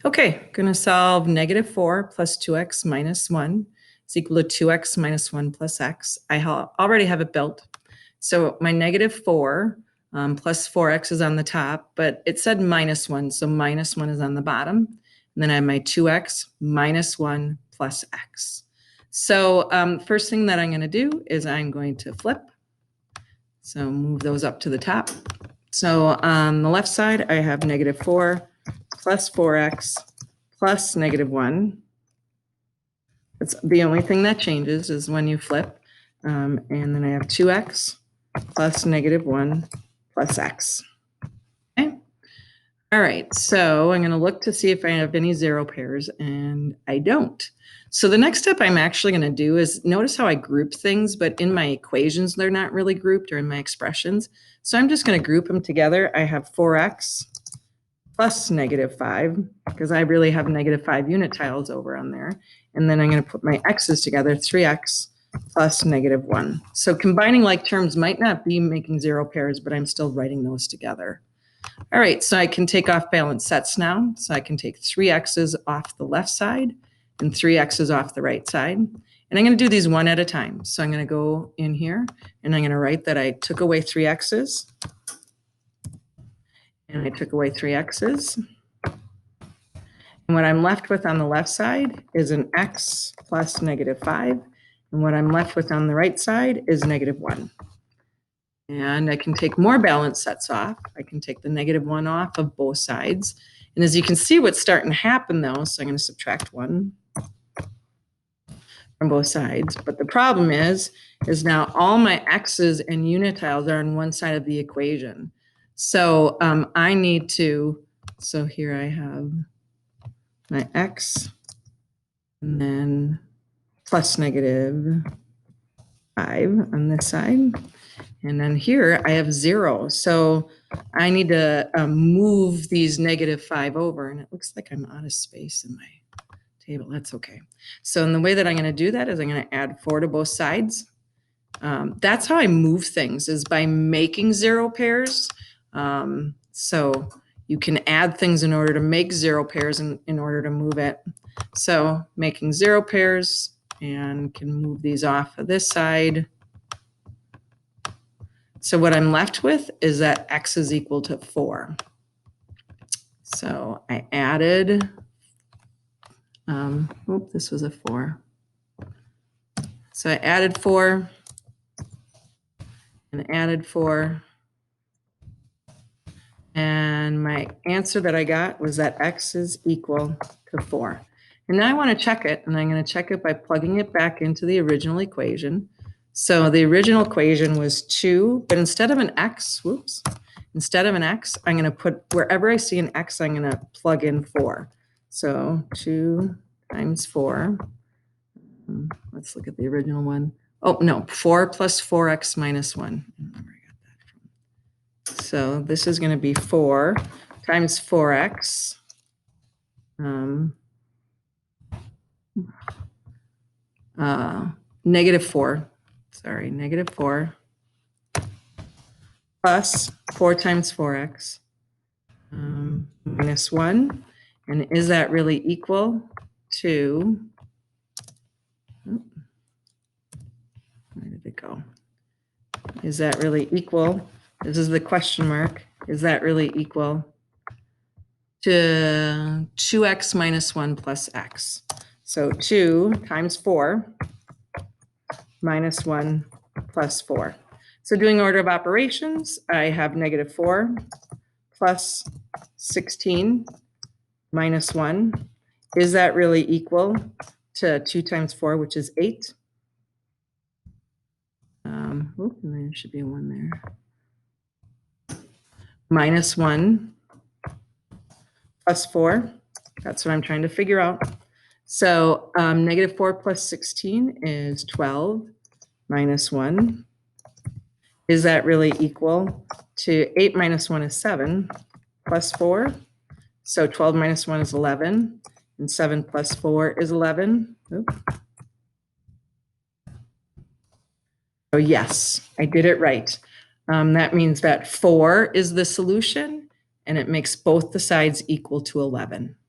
Okay, going to solve negative 4 plus 2x minus 1 is equal to 2x minus 1 plus x. I already have it built. So my negative 4 plus 4x is on the top, but it said minus 1, so minus 1 is on the bottom. And then I have my 2x minus 1 plus x. So first thing that I'm going to do is I'm going to flip. So move those up to the top. So on the left side, I have negative 4 plus 4x plus negative 1. That's the only thing that changes is when you flip. And then I have 2x plus negative 1 plus x. Okay. All right, so I'm going to look to see if I have any zero pairs, and I don't. So the next step I'm actually going to do is notice how I group things, but in my equations, they're not really grouped, or in my expressions. So I'm just going to group them together. I have 4x plus negative 5, because I really have negative 5 unit tiles over on there. And then I'm going to put my x's together, 3x plus negative 1. So combining like terms might not be making zero pairs, but I'm still writing those together. All right, so I can take off balanced sets now. So I can take 3 x's off the left side and 3 x's off the right side. And I'm going to do these one at a time. So I'm going to go in here, and I'm going to write that I took away 3 x's. And I took away 3 x's. And what I'm left with on the left side is an x plus negative 5. And what I'm left with on the right side is negative 1. And I can take more balanced sets off. I can take the negative 1 off of both sides. And as you can see, what's starting to happen though, so I'm going to subtract 1 from both sides. But the problem is now all my x's and unit tiles are on one side of the equation. So I need to, so here I have my x and then plus negative 5 on this side. And then here I have 0. So I need to move these negative 5 over, and it looks like I'm out of space in my table. That's okay. So in the way that I'm going to do that is I'm going to add 4 to both sides. That's how I move things, is by making zero pairs. So you can add things in order to make zero pairs in order to move it. So making zero pairs, and can move these off of this side. So what I'm left with is that x is equal to 4. So I added, this was a 4. So I added 4 and added 4. And my answer that I got was that x is equal to 4. And now I want to check it, and I'm going to check it by plugging it back into the original equation. So the original equation was 2, but instead of an x, instead of an x, I'm going to put, wherever I see an x, I'm going to plug in 4. So 2 times 4. Let's look at the original one. Oh, no, 4 plus 4x minus 1. I don't know where I got that from. So this is going to be 4 times 4x. Negative 4. Sorry, negative 4 plus 4 times 4x minus 1. And is that really equal to, where did it go? Is that really equal? This is the question mark. Is that really equal to 2x minus 1 plus x? So 2 times 4 minus 1 plus 4. So doing order of operations, I have negative 4 plus 16 minus 1. Is that really equal to 2 times 4, which is 8? There should be a 1 there. Minus 1 plus 4. That's what I'm trying to figure out. So negative 4 plus 16 is 12 minus 1. Is that really equal to 8 minus 1 is 7 plus 4? So 12 minus 1 is 11, and 7 plus 4 is 11. Oops. So yes, I did it right. That means that 4 is the solution, and it makes both the sides equal to 11.